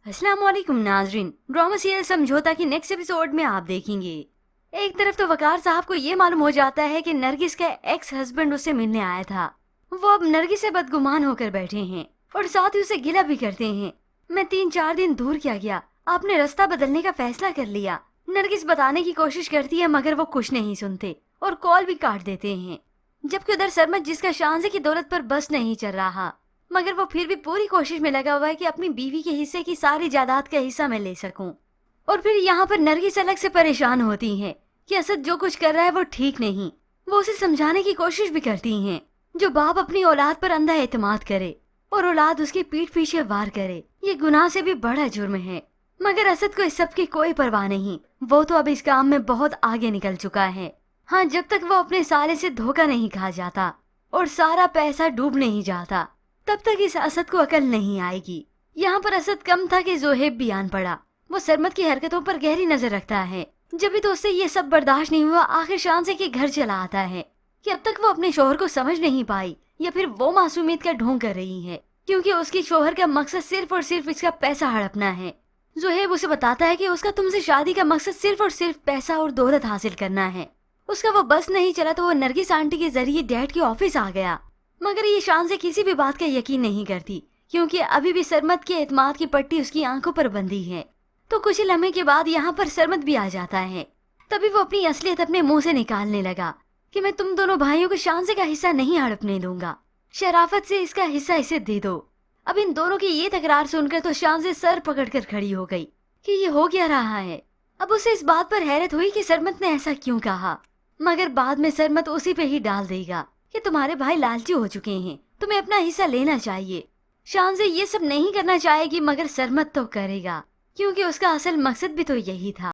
अस्सलाम वालेकुम नाजरीन। ड्रामा सीरियल समझौता की नेक्स्ट एपिसोड में आप देखेंगे। एक तरफ तो वकार साहब को ये मालूम हो जाता है कि नरगिस का एक्स हस्बैंड उससे मिलने आया था। वो अब नरगिस से बदगुमान होकर बैठे हैं और साथ ही उसे गिला भी करते हैं। मैं 3-4 दिन दूर क्या गया, आपने रास्ता बदलने का फैसला कर लिया। नरगिस बताने की कोशिश करती है मगर वो कुछ नहीं सुनते और कॉल भी काट देते हैं। जबकि उधर सरमत, जिसका शानजे की दौलत पर बस नहीं चल रहा, मगर वो फिर भी पूरी कोशिश में लगा हुआ है कि अपनी बीवी के हिस्से की सारी जायदाद का हिस्सा मैं ले सकूं। और फिर यहाँ पर नरगिस अलग से परेशान होती है कि असद जो कुछ कर रहा है वो ठीक नहीं। वो उसे समझाने की कोशिश भी करती हैं, जो बाप अपनी औलाद पर अंधा एतमाद करे और औलाद उसकी पीठ पीछे वार करे, ये गुनाह से भी बड़ा जुर्म है। मगर असद को इस सब की कोई परवाह नहीं। वो तो अब इस काम में बहुत आगे निकल चुका है। हाँ, जब तक वो अपने साले से धोखा नहीं खा जाता और सारा पैसा डूब नहीं जाता, तब तक इस असद को अकल नहीं आएगी। यहाँ पर असद कम था कि जोहेब भी आन पड़ा। वो सरमत की हरकतों पर गहरी नजर रखता है। जब भी तो उससे ये सब बर्दाश्त नहीं हुआ, आखिर शानजे के घर चला आता है कि अब तक वो अपने शोहर को समझ नहीं पाई, या फिर वो मासूमियत का ढोंग कर रही है, क्योंकि उसकी शोहर का मकसद सिर्फ और सिर्फ इसका पैसा हड़पना है। जोहेब उसे बताता है कि उसका तुमसे शादी का मकसद सिर्फ और सिर्फ पैसा और दौलत हासिल करना है। उसका वो बस नहीं चला तो वो नरगिस आंटी के जरिए डैड के ऑफिस आ गया। मगर ये शानजे किसी भी बात का यकीन नहीं करती, क्योंकि अभी भी सरमत के एतमाद की पट्टी उसकी आंखों पर बंधी है। तो कुछ ही लम्हे के बाद यहाँ पर सरमत भी आ जाता है। तभी वो अपनी असलियत अपने मुंह से निकालने लगा कि मैं तुम दोनों भाइयों को शानजे का हिस्सा नहीं हड़पने दूंगा, शराफत से इसका हिस्सा इसे दे दो। अब इन दोनों की ये तकरार सुनकर तो शानजे सर पकड़कर खड़ी हो गई कि ये हो क्या रहा है। अब उसे इस बात पर हैरत हुई कि सरमत ने ऐसा क्यों कहा, मगर बाद में सरमत उसी पे ही डाल देगा कि तुम्हारे भाई लालची हो चुके हैं, तुम्हें अपना हिस्सा लेना चाहिए। शानजे ये सब नहीं करना चाहेगी, मगर सरमत तो करेगा, क्योंकि उसका असल मकसद भी तो यही था।